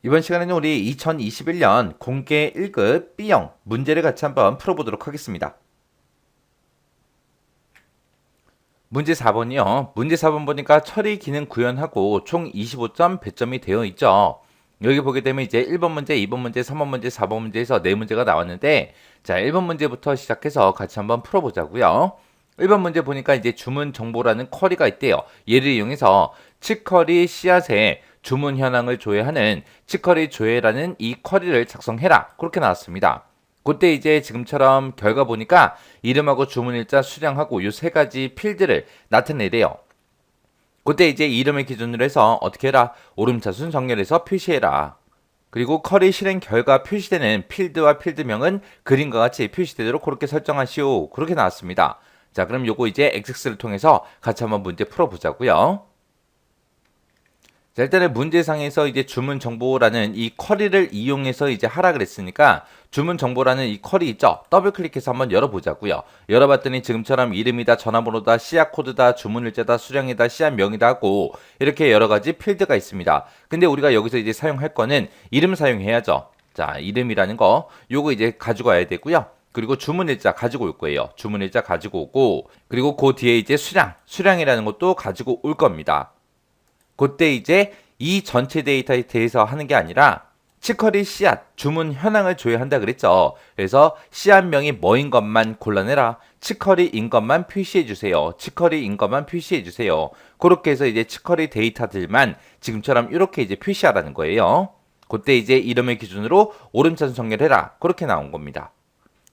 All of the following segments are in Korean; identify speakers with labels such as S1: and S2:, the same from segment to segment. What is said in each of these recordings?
S1: 이번 시간에는 우리 2021년 공개 1급 B형 문제를 같이 한번 풀어보도록 하겠습니다. 문제 4번이요. 문제 4번 보니까 처리 기능 구현하고 총 25점 배점이 되어 있죠. 여기 보게 되면 이제 1번 문제, 2번 문제, 3번 문제, 4번 문제에서 4문제가 나왔는데, 자, 1번 문제부터 시작해서 같이 한번 풀어보자고요. 1번 문제 보니까 이제 주문 정보라는 쿼리가 있대요. 얘를 이용해서 치커리 씨앗에 주문 현황을 조회하는 치커리 조회라는 이 쿼리를 작성해라. 그렇게 나왔습니다. 그때 이제 지금처럼 결과 보니까 이름하고 주문일자 수량하고 요 세 가지 필드를 나타내래요. 그때 이제 이름을 기준으로 해서 어떻게 해라? 오름차순 정렬해서 표시해라. 그리고 쿼리 실행 결과 표시되는 필드와 필드명은 그림과 같이 표시되도록 그렇게 설정하시오. 그렇게 나왔습니다. 자, 그럼 요거 이제 엑섹스를 통해서 같이 한번 문제 풀어보자고요. 자, 일단은 문제상에서 이제 주문 정보라는 이 쿼리를 이용해서 이제 하라 그랬으니까 주문 정보라는 이 쿼리 있죠? 더블 클릭해서 한번 열어보자고요. 열어봤더니 지금처럼 이름이다, 전화번호다, 씨앗 코드다, 주문일자다, 수량이다, 씨앗 명이다 하고 이렇게 여러 가지 필드가 있습니다. 근데 우리가 여기서 이제 사용할 거는 이름 사용해야죠. 자, 이름이라는 거 요거 이제 가지고 와야 되고요. 그리고 주문일자 가지고 올 거예요. 주문일자 가지고 오고 그리고 그 뒤에 이제 수량이라는 것도 가지고 올 겁니다. 그때 이제 이 전체 데이터에 대해서 하는 게 아니라 치커리 씨앗 주문 현황을 조회한다 그랬죠. 그래서 씨앗명이 뭐인 것만 골라내라. 치커리인 것만 표시해 주세요. 치커리인 것만 표시해 주세요. 그렇게 해서 이제 치커리 데이터들만 지금처럼 이렇게 이제 표시하라는 거예요. 그때 이제 이름을 기준으로 오름차순 정렬해라. 그렇게 나온 겁니다.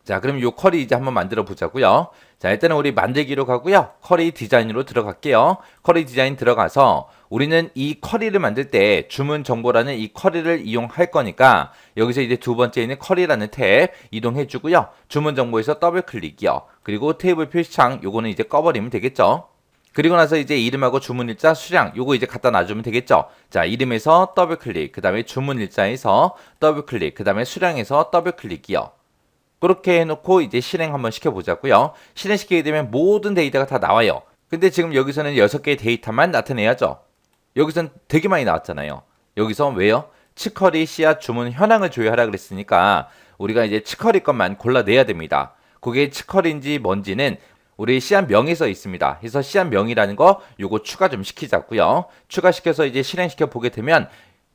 S1: 자, 그럼 요 쿼리 이제 한번 만들어 보자고요. 자, 일단은 우리 만들기로 가고요. 쿼리 디자인으로 들어갈게요. 쿼리 디자인 들어가서 우리는 이 쿼리를 만들 때 주문 정보라는 이 쿼리를 이용할 거니까 여기서 이제 두 번째 있는 쿼리라는 탭 이동해 주고요. 주문 정보에서 더블 클릭이요. 그리고 테이블 표시창 요거는 이제 꺼버리면 되겠죠. 그리고 나서 이제 이름하고 주문일자 수량 요거 이제 갖다 놔주면 되겠죠. 자, 이름에서 더블 클릭, 그 다음에 주문일자에서 더블 클릭, 그 다음에 수량에서 더블 클릭이요. 그렇게 해놓고 이제 실행 한번 시켜보자고요. 실행시키게 되면 모든 데이터가 다 나와요. 근데 지금 여기서는 6개의 데이터만 나타내야죠. 여기선 되게 많이 나왔잖아요. 여기서 왜요? 치커리 씨앗 주문 현황을 조회하라 그랬으니까 우리가 이제 치커리 것만 골라내야 됩니다. 그게 치커리인지 뭔지는 우리 씨앗명에 써 있습니다. 그래서 씨앗명이라는 거 요거 추가 좀 시키자고요. 추가시켜서 이제 실행시켜 보게 되면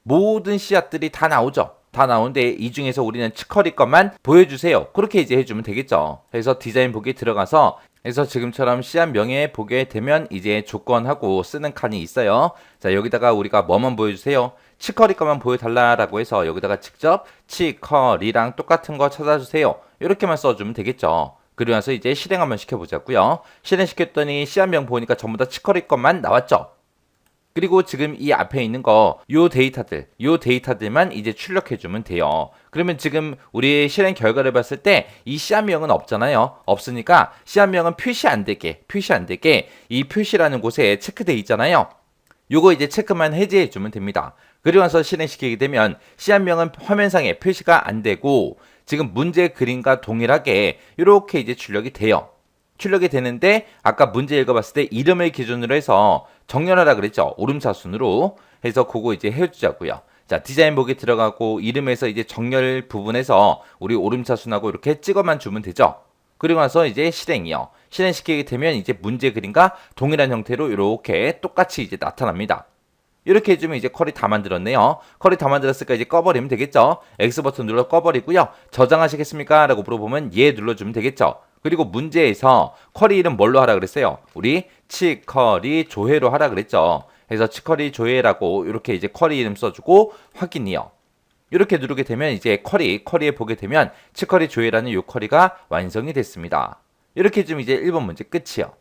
S1: 모든 씨앗들이 다 나오죠. 다 나오는데 이 중에서 우리는 치커리 것만 보여주세요. 그렇게 이제 해주면 되겠죠. 그래서 디자인 보기 들어가서 그래서 지금처럼 씨앗 명에 보게 되면 이제 조건하고 쓰는 칸이 있어요. 자, 여기다가 우리가 뭐만 보여주세요. 치커리 것만 보여달라라고 해서 여기다가 직접 치커리랑 똑같은 거 찾아주세요. 이렇게만 써주면 되겠죠. 그리고 나서 이제 실행 한번 시켜보자고요. 실행시켰더니 씨앗 명 보니까 전부 다 치커리 것만 나왔죠. 그리고 지금 이 앞에 있는 거, 요 데이터들만 이제 출력해주면 돼요. 그러면 지금 우리 실행 결과를 봤을 때 이 씨앗명은 없잖아요. 없으니까 씨앗명은 표시 안 되게 이 표시라는 곳에 체크돼 있잖아요. 요거 이제 체크만 해제해주면 됩니다. 그리고 나서 실행시키게 되면 씨앗명은 화면상에 표시가 안 되고 지금 문제 그림과 동일하게 이렇게 이제 출력이 돼요. 출력이 되는데 아까 문제 읽어봤을 때 이름을 기준으로 해서 정렬하라 그랬죠. 오름차순으로 해서 그거 이제 해주자고요. 자, 디자인 보기 들어가고 이름에서 이제 정렬 부분에서 우리 오름차순하고 이렇게 찍어만 주면 되죠. 그리고 나서 이제 실행이요. 실행시키게 되면 이제 문제 그림과 동일한 형태로 이렇게 똑같이 이제 나타납니다. 이렇게 해주면 이제 쿼리 다 만들었네요. 쿼리 다 만들었으니까 이제 꺼버리면 되겠죠. X 버튼 눌러 꺼버리고요. 저장하시겠습니까? 라고 물어보면 예 눌러주면 되겠죠. 그리고 문제에서 쿼리 이름 뭘로 하라 그랬어요? 우리 치커리 조회로 하라 그랬죠. 그래서 치커리 조회라고 이렇게 이제 쿼리 이름 써주고 확인이요. 이렇게 누르게 되면 이제 쿼리에 보게 되면 치커리 조회라는 이 쿼리가 완성이 됐습니다. 이렇게 해주면 이제 1번 문제 끝이요.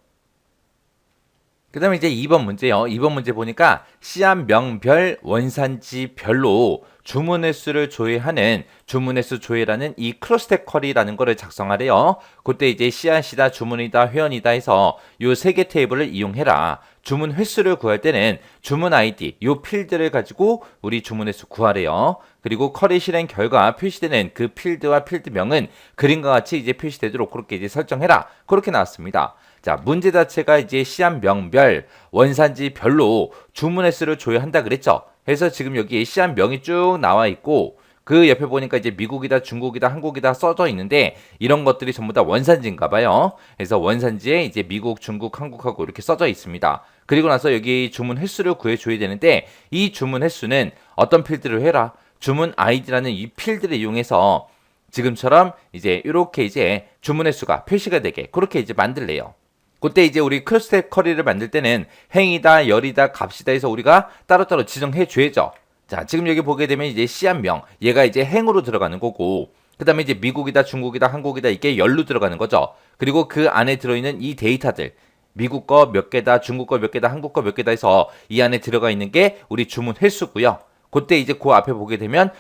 S1: 그 다음에 이제 2번 문제요. 2번 문제 보니까 씨앗명별 원산지별로 주문 횟수를 조회하는 주문 횟수 조회라는 이 크로스텍 쿼리라는 거를 작성하래요. 그때 이제 씨앗이다, 주문이다, 회원이다 해서 요 세 개 테이블을 이용해라. 주문 횟수를 구할 때는 주문 아이디 요 필드를 가지고 우리 주문 횟수 구하래요. 그리고 쿼리 실행 결과 표시되는 그 필드와 필드명은 그림과 같이 이제 표시되도록 그렇게 이제 설정해라. 그렇게 나왔습니다. 자, 문제 자체가 이제 씨앗명별 원산지별로 주문 횟수를 조회한다 그랬죠. 해서 지금 여기 씨앗명이 쭉 나와 있고 그 옆에 보니까 이제 미국이다, 중국이다, 한국이다 써져 있는데 이런 것들이 전부 다 원산지인가 봐요. 그래서 원산지에 이제 미국, 중국, 한국하고 이렇게 써져 있습니다. 그리고 나서 여기 주문 횟수를 구해줘야 되는데 이 주문 횟수는 어떤 필드를 해라? 주문 아이디라는 이 필드를 이용해서 지금처럼 이제 이렇게 이제 주문 횟수가 표시가 되게 그렇게 이제 만들래요. 그때 이제 우리 크로스텝 커리를 만들 때는 행이다, 열이다, 값이다 해서 우리가 따로따로 지정해 줘야죠. 자, 지금 여기 보게 되면 이제 씨앗명, 얘가 이제 행으로 들어가는 거고, 그 다음에 이제 미국이다, 중국이다, 한국이다, 이게 열로 들어가는 거죠. 그리고 그 안에 들어있는 이 데이터들, 미국 거 몇 개다, 중국 거 몇 개다, 한국 거 몇 개다 해서 이 안에 들어가 있는 게 우리 주문 횟수고요. 그때 이제 그 앞에 보게 되면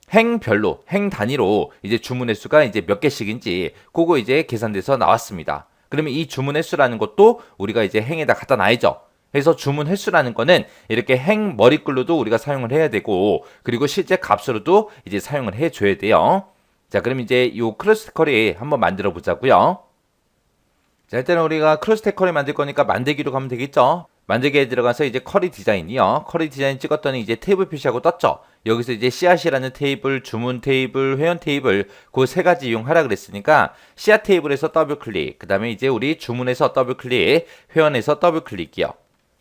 S1: 행별로, 행 단위로 이제 주문 횟수가 이제 몇 개씩인지 그거 이제 계산돼서 나왔습니다. 그러면 이 주문 횟수라는 것도 우리가 이제 행에다 갖다 놔야죠. 그래서 주문 횟수라는 거는 이렇게 행 머리글로도 우리가 사용을 해야 되고 그리고 실제 값으로도 이제 사용을 해줘야 돼요. 자, 그럼 이제 이 크로스 커리 한번 만들어 보자고요. 자, 일단은 우리가 크로스 커리 만들 거니까 만들기로 가면 되겠죠. 만들기에 들어가서 이제 커리 디자인이요. 커리 디자인 찍었더니 이제 테이블 표시하고 떴죠. 여기서 이제 씨앗이라는 테이블, 주문 테이블, 회원 테이블 그 세 가지 이용하라 그랬으니까 씨앗 테이블에서 더블 클릭, 그 다음에 이제 우리 주문에서 더블 클릭, 회원에서 더블 클릭이요.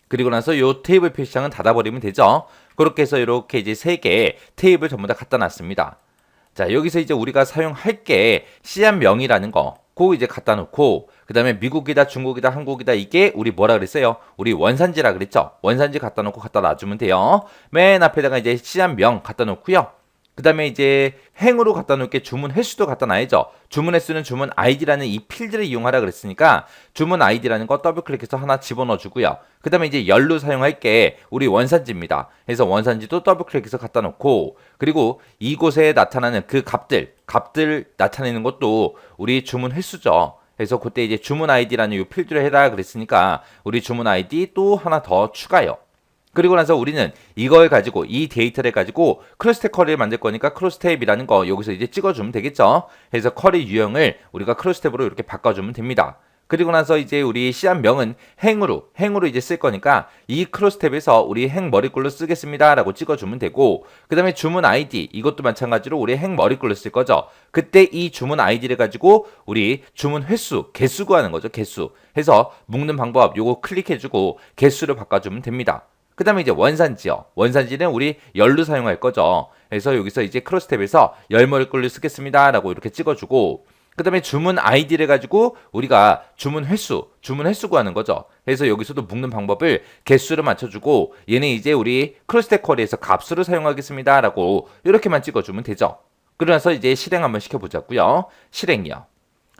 S1: 그리고 나서 요 테이블 표시창은 닫아버리면 되죠. 그렇게 해서 이렇게 이제 세 개 테이블 전부 다 갖다 놨습니다. 자, 여기서 이제 우리가 사용할 게 씨앗명이라는 거, 그거 이제 갖다 놓고, 그 다음에 미국이다, 중국이다, 한국이다, 이게 우리 뭐라 그랬어요? 우리 원산지라 그랬죠? 원산지 갖다 놓고 갖다 놔주면 돼요. 맨 앞에다가 이제 씨앗명 갖다 놓고요. 그 다음에 이제 행으로 갖다 놓을게 주문 횟수도 갖다 놔야죠. 주문 횟수는 주문 아이디라는 이 필드를 이용하라 그랬으니까 주문 아이디라는 거 더블 클릭해서 하나 집어넣어 주고요. 그 다음에 이제 열로 사용할 게 우리 원산지입니다. 그래서 원산지도 더블 클릭해서 갖다 놓고 그리고 이곳에 나타나는 그 값들 나타내는 것도 우리 주문 횟수죠. 그래서 그때 이제 주문 아이디라는 이 필드를 해라 그랬으니까 우리 주문 아이디 또 하나 더 추가요. 그리고 나서 우리는 이걸 가지고 이 데이터를 가지고 크로스텝 커리를 만들 거니까 크로스텝이라는 거 여기서 이제 찍어주면 되겠죠. 그래서 커리 유형을 우리가 크로스텝으로 이렇게 바꿔주면 됩니다. 그리고 나서 이제 우리 씨앗명은 행으로 이제 쓸 거니까 이 크로스텝에서 우리 행 머리글로 쓰겠습니다 라고 찍어주면 되고 그 다음에 주문 아이디 이것도 마찬가지로 우리 행 머리글로 쓸 거죠. 그때 이 주문 아이디를 가지고 우리 주문 횟수 개수 구하는 거죠. 개수 해서 묶는 방법 요거 클릭해주고 개수를 바꿔주면 됩니다. 그 다음에 이제 원산지요. 원산지는 우리 열로 사용할 거죠. 그래서 여기서 이제 크로스텝에서 열머리글로 쓰겠습니다 라고 이렇게 찍어주고 그 다음에 주문 아이디를 가지고 우리가 주문 횟수 구하는 거죠. 그래서 여기서도 묶는 방법을 개수를 맞춰주고 얘는 이제 우리 크로스텝 쿼리에서 값으로 사용하겠습니다 라고 이렇게만 찍어주면 되죠. 그러면서 이제 실행 한번 시켜보자고요. 실행이요.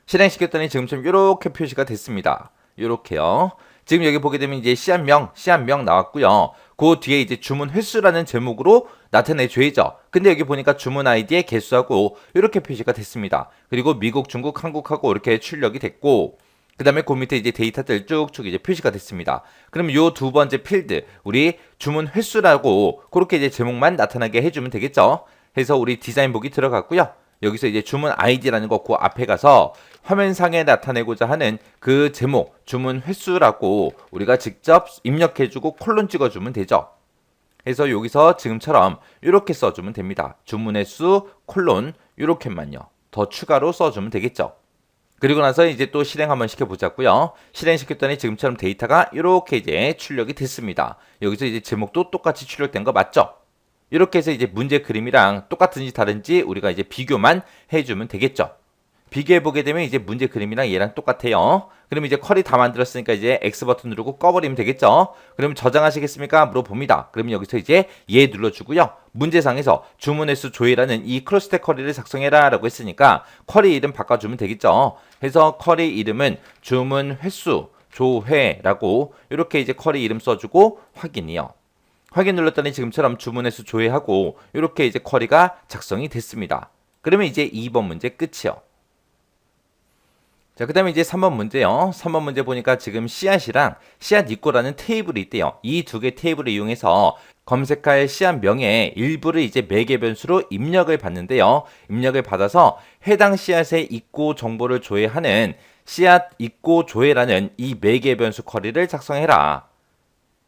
S1: 실행시켰더니 지금처럼 이렇게 표시가 됐습니다. 이렇게요. 지금 여기 보게 되면 이제 씨앗명 나왔고요. 그 뒤에 이제 주문 횟수라는 제목으로 나타내줘야죠. 근데 여기 보니까 주문 아이디의 개수하고 이렇게 표시가 됐습니다. 그리고 미국, 중국, 한국하고 이렇게 출력이 됐고 그 다음에 그 밑에 이제 데이터들 쭉쭉 이제 표시가 됐습니다. 그럼 요 두 번째 필드 우리 주문 횟수라고 그렇게 이제 제목만 나타나게 해주면 되겠죠. 해서 우리 디자인 보기 들어갔고요. 여기서 이제 주문 아이디라는 거 그 앞에 가서 화면상에 나타내고자 하는 그 제목, 주문 횟수라고 우리가 직접 입력해주고 콜론 찍어주면 되죠. 그래서 여기서 지금처럼 이렇게 써주면 됩니다. 주문 횟수, 콜론 이렇게만요. 더 추가로 써주면 되겠죠. 그리고 나서 이제 또 실행 한번 시켜보자고요. 실행시켰더니 지금처럼 데이터가 이렇게 이제 출력이 됐습니다. 여기서 이제 제목도 똑같이 출력된 거 맞죠? 이렇게 해서 이제 문제 그림이랑 똑같은지 다른지 우리가 이제 비교만 해주면 되겠죠. 비교해보게 되면 이제 문제 그림이랑 얘랑 똑같아요. 그럼 이제 컬이 다 만들었으니까 이제 X 버튼 누르고 꺼버리면 되겠죠. 그럼 저장하시겠습니까? 물어봅니다. 그러면 여기서 이제 얘 눌러주고요. 문제상에서 주문 횟수 조회라는 이 크로스텍 쿼리를 작성해라 라고 했으니까 쿼리 이름 바꿔주면 되겠죠. 그래서 쿼리 이름은 주문 횟수 조회라고 이렇게 이제 쿼리 이름 써주고 확인이요. 확인 눌렀더니 지금처럼 주문 횟수 조회하고 이렇게 이제 쿼리가 작성이 됐습니다. 그러면 이제 2번 문제 끝이요. 자, 그 다음에 이제 3번 문제요. 3번 문제 보니까 지금 씨앗이랑 씨앗 입고라는 테이블이 있대요. 이 두 개 테이블을 이용해서 검색할 씨앗명의 일부를 이제 매개 변수로 입력을 받는데요. 입력을 받아서 해당 씨앗의 입고 정보를 조회하는 씨앗 입고 조회라는 이 매개 변수 쿼리를 작성해라.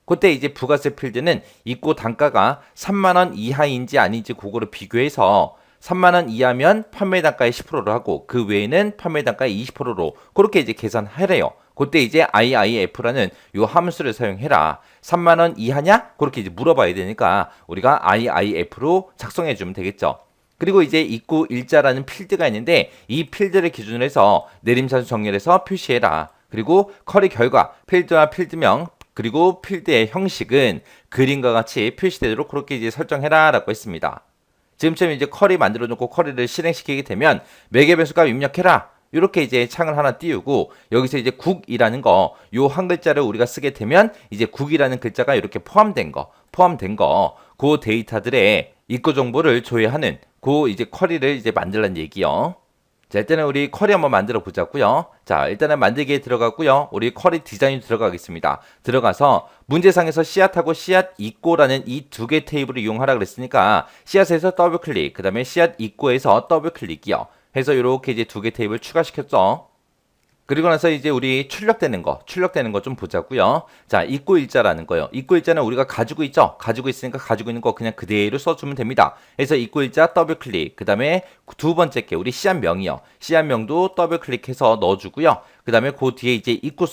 S1: 그때 이제 부가세 필드는 입고 단가가 3만 원 이하인지 아닌지 그거를 비교해서 3만 원 이하면 판매 단가의 10%로 하고 그 외에는 판매 단가의 20%로 그렇게 이제 계산하래요. 그때 이제 IIF라는 요 함수를 사용해라. 3만 원 이하냐? 그렇게 이제 물어봐야 되니까 우리가 IIF로 작성해 주면 되겠죠. 그리고 이제 입구 일자라는 필드가 있는데 이 필드를 기준으로 해서 내림차순 정렬해서 표시해라. 그리고 커리 결과 필드와 필드명 그리고 필드의 형식은 그림과 같이 표시되도록 그렇게 이제 설정해라 라고 했습니다. 지금처럼 이제 커리 만들어 놓고 커리를 실행시키게 되면 매개 변수값 입력해라. 이렇게 이제 창을 하나 띄우고 여기서 이제 국이라는 거 요 한 글자를 우리가 쓰게 되면 이제 국이라는 글자가 이렇게 포함된 거 그 데이터들의 입구 정보를 조회하는 그 이제 쿼리를 이제 만들란 얘기요. 자, 일단은 우리 쿼리 한번 만들어 보자고요. 자, 일단은 만들기에 들어가고요. 우리 쿼리 디자인 들어가겠습니다. 들어가서 문제상에서 씨앗하고 씨앗 입고라는 이 두 개 테이블을 이용하라 그랬으니까 씨앗에서 더블 클릭, 그다음에 씨앗 입고에서 더블 클릭이요. 해서 이렇게 이제 두 개 테이블 추가시켰죠. 그리고 나서 이제 우리 출력되는 거 좀 보자고요. 자, 입고 일자라는 거요. 입고 일자는 우리가 가지고 있죠. 가지고 있으니까 가지고 있는 거 그냥 그대로 써주면 됩니다. 그래서 입고 일자 더블 클릭. 그 다음에 두 번째 게 우리 씨앗명이요. 씨앗명도 더블 클릭해서 넣어주고요. 그 다음에 그 뒤에 이제 입고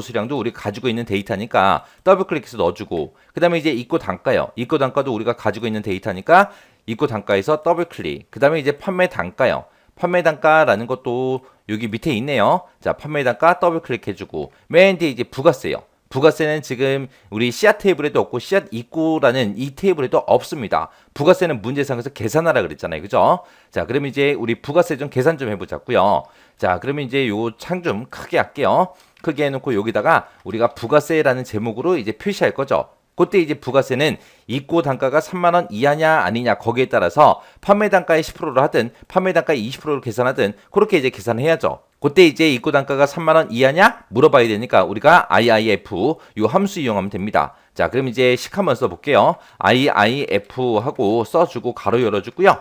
S1: 수량도 우리가 가지고 있는 데이터니까 더블 클릭해서 넣어주고. 그 다음에 이제 입고 단가요. 입고 단가도 우리가 가지고 있는 데이터니까 입고 단가에서 더블 클릭. 그 다음에 이제 판매 단가요. 판매 단가라는 것도 여기 밑에 있네요. 자, 판매 단가 더블 클릭해주고 맨 뒤에 이제 부가세요. 부가세는 지금 우리 씨앗 테이블에도 없고 씨앗 입구라는 이 테이블에도 없습니다. 부가세는 문제상에서 계산하라 그랬잖아요. 그죠? 자, 그럼 이제 우리 부가세 좀 계산 좀 해보자고요. 자, 그러면 이제 요 창 좀 크게 할게요. 크게 해놓고 여기다가 우리가 부가세라는 제목으로 이제 표시할 거죠. 그때 이제 부가세는 입고 단가가 3만 원 이하냐 아니냐 거기에 따라서 판매 단가의 10%를 하든 판매 단가의 20%를 계산하든 그렇게 이제 계산해야죠. 그때 이제 입고 단가가 3만 원 이하냐 물어봐야 되니까 우리가 IIF 요 함수 이용하면 됩니다. 자, 그럼 이제 식 한번 써볼게요. IIF 하고 써주고 가로 열어주고요.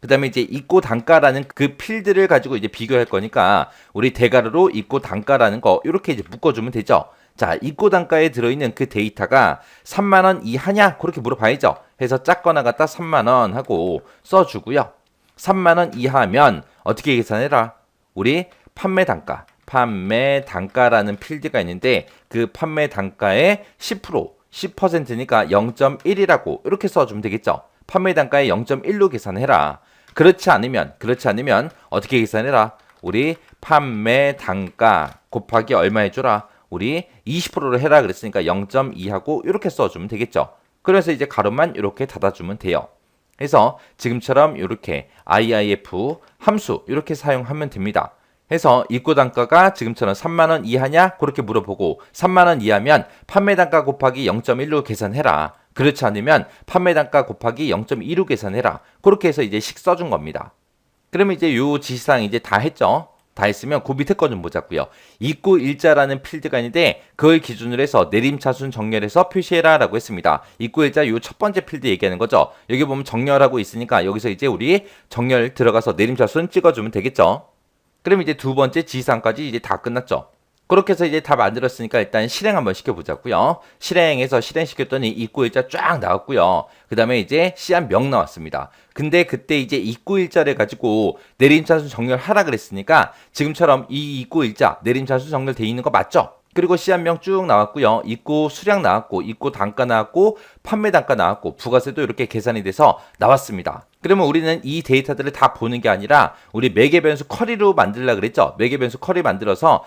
S1: 그 다음에 이제 입고 단가라는 그 필드를 가지고 이제 비교할 거니까 우리 대가로로 입고 단가라는 거 이렇게 이제 묶어주면 되죠. 자, 입고 단가에 들어있는 그 데이터가 3만 원 이하냐? 그렇게 물어봐야죠. 해서 작거나 같다 3만 원 하고 써주고요. 3만 원 이하면 어떻게 계산해라? 우리 판매 단가라는 필드가 있는데 그 판매 단가의 10%니까 0.1이라고 이렇게 써주면 되겠죠. 판매 단가의 0.1로 계산해라. 그렇지 않으면 어떻게 계산해라? 우리 판매 단가 곱하기 얼마 해줘라? 우리 20%로 해라 그랬으니까 0.2하고 이렇게 써주면 되겠죠. 그래서 이제 가로만 이렇게 닫아주면 돼요. 그래서 지금처럼 이렇게 IIF 함수 이렇게 사용하면 됩니다. 해서 입고 단가가 지금처럼 3만 원 이하냐? 그렇게 물어보고 3만 원 이하면 판매 단가 곱하기 0.1로 계산해라. 그렇지 않으면 판매 단가 곱하기 0.2로 계산해라. 그렇게 해서 이제 식 써준 겁니다. 그러면 이제 요 지시사항 이제 다 했죠. 다 했으면 그 밑에 거 좀 보자고요. 입구 일자라는 필드가 있는데 그걸 기준으로 해서 내림차순 정렬해서 표시해라 라고 했습니다. 입구 일자 요 첫 번째 필드 얘기하는 거죠. 여기 보면 정렬하고 있으니까 여기서 이제 우리 정렬 들어가서 내림차순 찍어주면 되겠죠. 그럼 이제 두 번째 지시사항까지 이제 다 끝났죠. 그렇게 해서 이제 다 만들었으니까 일단 실행 한번 시켜보자고요. 실행해서 실행시켰더니 입구 일자 쫙 나왔고요. 그 다음에 이제 씨앗명 나왔습니다. 근데 그때 이제 입구 일자를 가지고 내림차순 정렬하라 그랬으니까 지금처럼 이 입구 일자 내림차순 정렬돼 있는 거 맞죠? 그리고 씨앗명 쭉 나왔고요. 입구 수량 나왔고 입구 단가 나왔고 판매 단가 나왔고 부가세도 이렇게 계산이 돼서 나왔습니다. 그러면 우리는 이 데이터들을 다 보는 게 아니라 우리 매개 변수 커리로 만들려고 그랬죠. 매개 변수 커리 만들어서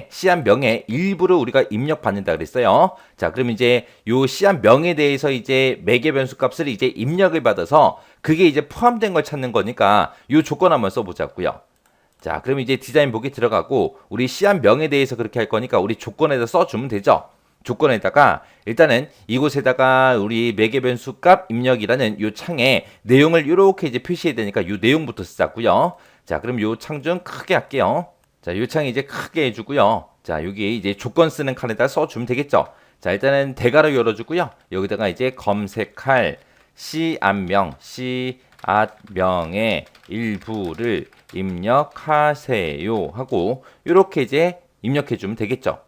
S1: 씨앗명의 일부를 우리가 입력받는다 그랬어요. 자, 그럼 이제 요 씨앗명에 대해서 이제 매개 변수 값을 이제 입력을 받아서 그게 이제 포함된 걸 찾는 거니까 요 조건 한번 써보자고요. 자, 그럼 이제 디자인 보기 들어가고 우리 씨앗명에 대해서 그렇게 할 거니까 우리 조건에다 써주면 되죠. 조건에다가 일단은 이곳에다가 우리 매개 변수 값 입력이라는 요 창에 내용을 이렇게 이제 표시해야 되니까 요 내용부터 쓰자고요. 자, 그럼 요 창 좀 크게 할게요. 자, 요 창 이제 크게 해주고요. 자, 여기 이제 조건 쓰는 칸에다 써주면 되겠죠. 자, 일단은 대괄호 열어주고요. 여기다가 이제 검색할 씨앗명의 일부를 입력하세요 하고 이렇게 이제 입력해 주면 되겠죠.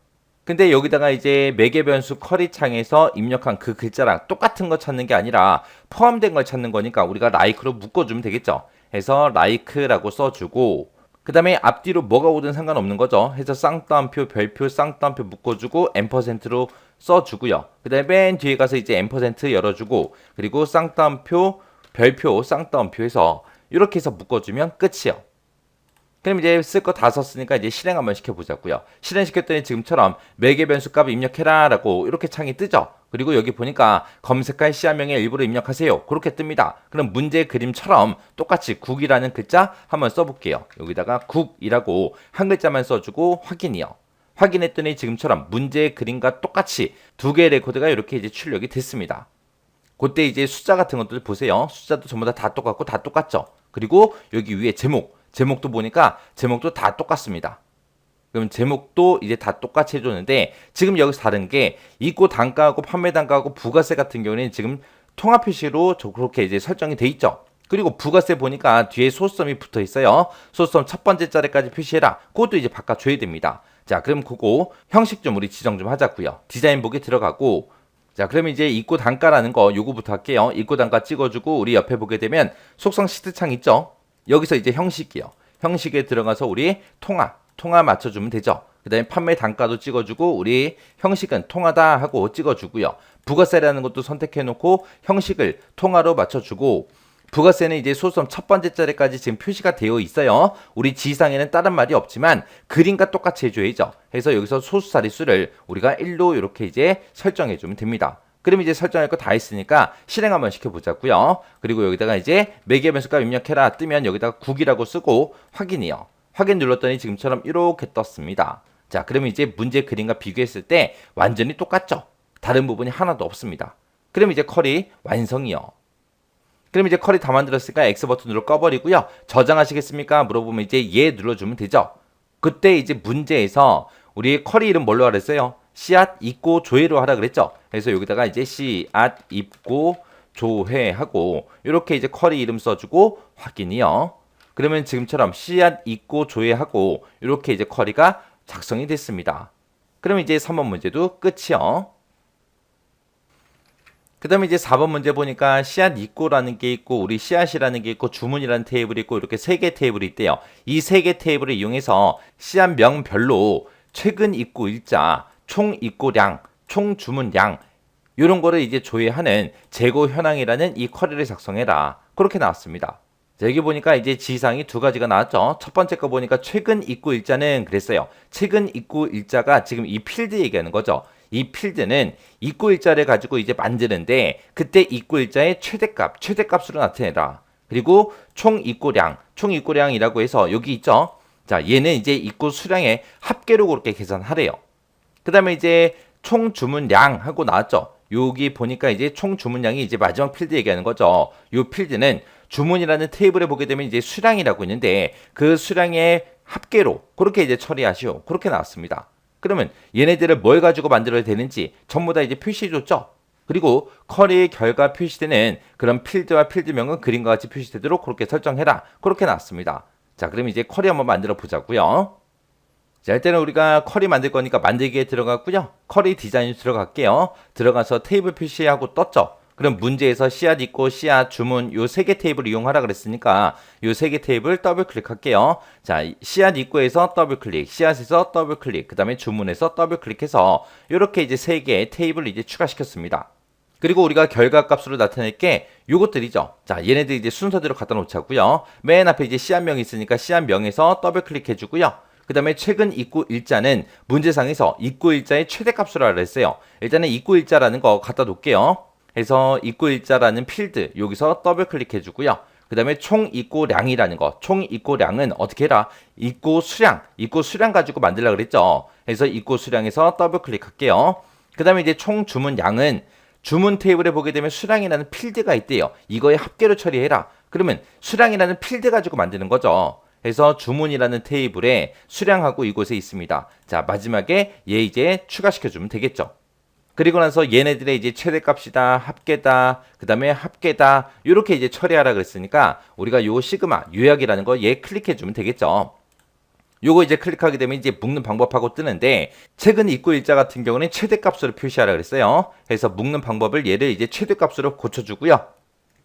S1: 근데 여기다가 이제 매개 변수 커리 창에서 입력한 그 글자랑 똑같은 거 찾는 게 아니라 포함된 걸 찾는 거니까 우리가 like로 묶어주면 되겠죠. 해서 like라고 써주고, 그 다음에 앞뒤로 뭐가 오든 상관없는 거죠. 해서 쌍따옴표, 별표, 쌍따옴표 묶어주고 앰퍼센트로 써주고요. 그 다음에 맨 뒤에 가서 이제 앰퍼센트 열어주고, 그리고 쌍따옴표, 별표, 쌍따옴표 해서 이렇게 해서 묶어주면 끝이에요. 그럼 이제 쓸 거 다 썼으니까 이제 실행 한번 시켜보자고요. 실행시켰더니 지금처럼 매개 변수 값을 입력해라 라고 이렇게 창이 뜨죠. 그리고 여기 보니까 검색할 시한명의 일부를 입력하세요. 그렇게 뜹니다. 그럼 문제 그림처럼 똑같이 국이라는 글자 한번 써볼게요. 여기다가 국이라고 한 글자만 써주고 확인이요. 확인했더니 지금처럼 문제 그림과 똑같이 두 개의 레코드가 이렇게 이제 출력이 됐습니다. 그때 이제 숫자 같은 것도 보세요. 숫자도 전부 다 똑같고 다 똑같죠. 그리고 여기 위에 제목도 보니까 제목도 다 똑같습니다. 그럼 제목도 이제 다 똑같이 해줬는데 지금 여기서 다른 게 입고 단가하고 판매 단가하고 부가세 같은 경우는 지금 통합 표시로 그렇게 이제 설정이 돼 있죠. 그리고 부가세 보니까 뒤에 소수점이 붙어 있어요. 소수점 첫 번째 자리까지 표시해라. 그것도 이제 바꿔줘야 됩니다. 자, 그럼 그거 형식 좀 우리 지정 좀 하자고요. 디자인 보기 들어가고, 자, 그러면 이제 입고 단가라는 거 요거부터 할게요. 입고 단가 찍어주고 우리 옆에 보게 되면 속성 시트 창 있죠. 여기서 이제 형식이요. 형식에 들어가서 우리 통화 맞춰주면 되죠. 그 다음에 판매 단가도 찍어주고 우리 형식은 통화다 하고 찍어주고요. 부가세라는 것도 선택해놓고 형식을 통화로 맞춰주고, 부가세는 이제 소수점 첫 번째 자리까지 지금 표시가 되어 있어요. 우리 지상에는 다른 말이 없지만 그림과 똑같이 해줘야죠. 그래서 여기서 소수 자릿수를 우리가 1로 이렇게 이제 설정해주면 됩니다. 그럼 이제 설정할 거 다 했으니까 실행 한번 시켜보자고요. 그리고 여기다가 이제 매개 변수값 입력해라 뜨면 여기다가 국이라고 쓰고 확인이요. 확인 눌렀더니 지금처럼 이렇게 떴습니다. 자, 그러면 이제 문제 그림과 비교했을 때 완전히 똑같죠? 다른 부분이 하나도 없습니다. 그럼 이제 쿼리 완성이요. 그럼 이제 쿼리 다 만들었으니까 X 버튼으로 꺼버리고요. 저장하시겠습니까? 물어보면 이제 예 눌러주면 되죠. 그때 이제 문제에서 우리 쿼리 이름 뭘로 하랬어요? 씨앗 입고 조회로 하라 그랬죠. 그래서 여기다가 이제 씨앗 입고 조회하고 이렇게 이제 쿼리 이름 써주고 확인이요. 그러면 지금처럼 씨앗 입고 조회하고 이렇게 이제 쿼리가 작성이 됐습니다. 그러면 이제 3번 문제도 끝이요. 그 다음에 이제 4번 문제 보니까 씨앗 입고라는 게 있고 우리 씨앗이라는 게 있고 주문이라는 테이블이 있고 이렇게 3개 테이블이 있대요. 이 3개 테이블을 이용해서 씨앗명별로 최근 입고 일자, 총 입고량, 총 주문량 이런 거를 이제 조회하는 재고 현황이라는 이 쿼리를 작성해라. 그렇게 나왔습니다. 자, 여기 보니까 이제 지상이 두 가지가 나왔죠. 첫 번째 거 보니까 최근 입고 일자는 그랬어요. 최근 입고 일자가 지금 이 필드 얘기하는 거죠. 이 필드는 입고 일자를 가지고 이제 만드는데 그때 입고 일자의 최대값으로 나타내라. 그리고 총 입고량이라고 해서 여기 있죠. 자, 얘는 이제 입고 수량의 합계로 그렇게 계산하래요. 그 다음에 이제 총 주문량 하고 나왔죠. 여기 보니까 이제 총 주문량이 이제 마지막 필드 얘기하는 거죠. 이 필드는 주문이라는 테이블에 보게 되면 이제 수량이라고 있는데 그 수량의 합계로 그렇게 이제 처리하시오. 그렇게 나왔습니다. 그러면 얘네들을 뭘 가지고 만들어야 되는지 전부 다 이제 표시해줬죠. 그리고 쿼리 결과 표시되는 그런 필드와 필드명은 그림과 같이 표시되도록 그렇게 설정해라. 그렇게 나왔습니다. 자, 그럼 이제 쿼리 한번 만들어 보자고요. 자, 일단은 우리가 쿼리 만들 거니까 만들기에 들어갔고요. 쿼리 디자인 들어갈게요. 들어가서 테이블 표시하고 떴죠. 그럼 문제에서 씨앗 있고 씨앗 주문 요 3개 테이블 이용하라 그랬으니까 요 3개 테이블 더블 클릭할게요. 자, 씨앗 입고에서 더블 클릭, 씨앗에서 더블 클릭, 그 다음에 주문에서 더블 클릭해서 이렇게 이제 3개의 테이블을 이제 추가시켰습니다. 그리고 우리가 결과값으로 나타낼 게 요것들이죠. 자, 얘네들 이제 순서대로 갖다 놓자고요. 맨 앞에 이제 씨앗명이 있으니까 씨앗명에서 더블 클릭해주고요. 그 다음에 최근 입고 일자는 문제상에서 입고 일자의 최대값으로 하라 했어요. 일단은 입고 일자라는 거 갖다 놓을게요. 해서 입고 일자라는 필드 여기서 더블 클릭해 주고요. 그 다음에 총 입고량이라는 거, 총 입고량은 어떻게 해라? 입고 수량 가지고 만들려고 그랬죠. 그래서 입고 수량에서 더블 클릭할게요. 그 다음에 이제 총 주문량은 주문 테이블에 보게 되면 수량이라는 필드가 있대요. 이거에 합계로 처리해라. 그러면 수량이라는 필드 가지고 만드는 거죠. 그래서 주문이라는 테이블에 수량하고 이곳에 있습니다. 자, 마지막에 얘 이제 추가시켜주면 되겠죠. 그리고 나서 얘네들의 이제 최대값이다, 합계다, 그 다음에 합계다, 이렇게 이제 처리하라 그랬으니까 우리가 요 시그마, 요약이라는 거 얘 클릭해주면 되겠죠. 요거 이제 클릭하게 되면 이제 묶는 방법하고 뜨는데 최근 입고 일자 같은 경우는 최대값으로 표시하라 그랬어요. 그래서 묶는 방법을 얘를 이제 최대값으로 고쳐주고요.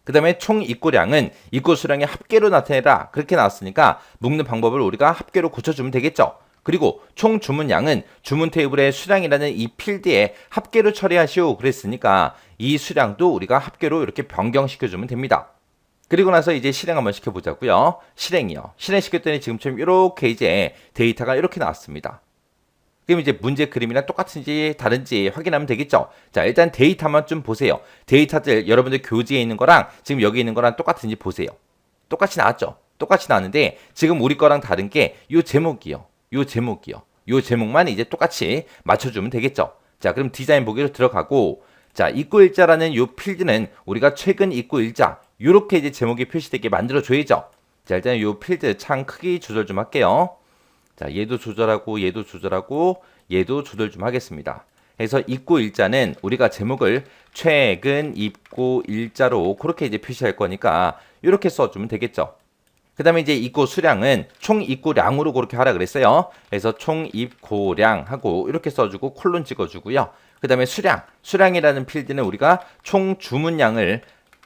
S1: 그 다음에 총 입고량은 입고 수량의 합계로 나타내라 그렇게 나왔으니까 묶는 방법을 우리가 합계로 고쳐주면 되겠죠. 그리고 총 주문량은 주문 테이블의 수량이라는 이 필드에 합계로 처리하시오 그랬으니까 이 수량도 우리가 합계로 이렇게 변경시켜주면 됩니다. 그리고 나서 이제 실행 한번 시켜보자고요. 실행이요. 실행시켰더니 지금처럼 이렇게 이제 데이터가 이렇게 나왔습니다. 그럼 이제 문제 그림이랑 똑같은지 다른지 확인하면 되겠죠. 자, 일단 데이터만 좀 보세요. 데이터들 여러분들 교재에 있는 거랑 지금 여기 있는 거랑 똑같은지 보세요. 똑같이 나왔죠. 똑같이 나왔는데 지금 우리 거랑 다른 게 요 제목이요. 요 제목이요. 요 제목만 이제 똑같이 맞춰주면 되겠죠. 자, 그럼 디자인 보기로 들어가고 자, 입고 일자라는 요 필드는 우리가 최근 입고 일자 요렇게 이제 제목이 표시되게 만들어 줘야죠. 자, 일단 요 필드 창 크기 조절 좀 할게요. 자, 얘도 조절하고 얘도 조절하고 얘도 조절 좀 하겠습니다. 그래서 입고 일자는 우리가 제목을 최근 입고 일자로 그렇게 이제 표시할 거니까 이렇게 써주면 되겠죠. 그 다음에 이제 입고 수량은 총 입고량으로 그렇게 하라 그랬어요. 그래서 총 입고량하고 이렇게 써주고 콜론 찍어주고요. 그 다음에 수량이라는 필드는 우리가 총 주문량을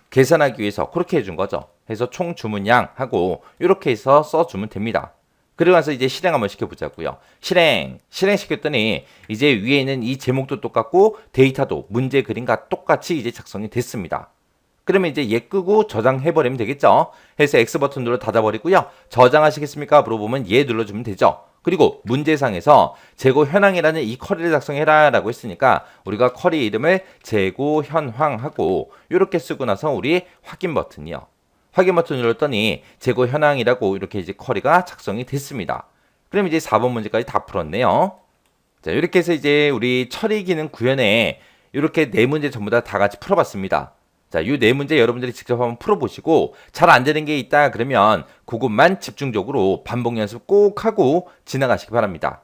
S1: 계산하기 위해서 그렇게 해준 거죠. 그래서 총 주문량하고 이렇게 해서 써주면 됩니다. 그리고 나서 이제 실행 한번 시켜보자고요. 실행 시켰더니 이제 위에 있는 이 제목도 똑같고 데이터도 문제 그림과 똑같이 이제 작성이 됐습니다. 그러면 이제 얘 끄고 저장해버리면 되겠죠. 해서 X 버튼 눌러 닫아버리고요. 저장하시겠습니까? 물어보면 얘 눌러주면 되죠. 그리고 문제상에서 재고 현황이라는 이 쿼리를 작성해라 라고 했으니까 우리가 쿼리 이름을 재고 현황하고 이렇게 쓰고 나서 우리 확인 버튼이요. 확인 버튼 눌렀더니 재고 현황이라고 이렇게 이제 쿼리가 작성이 됐습니다. 그럼 이제 4번 문제까지 다 풀었네요. 자, 이렇게 해서 이제 우리 처리 기능 구현에 이렇게 네 문제 전부 다 같이 풀어봤습니다. 자, 이 네 문제 여러분들이 직접 한번 풀어보시고 잘 안 되는 게 있다 그러면 그것만 집중적으로 반복 연습 꼭 하고 지나가시기 바랍니다.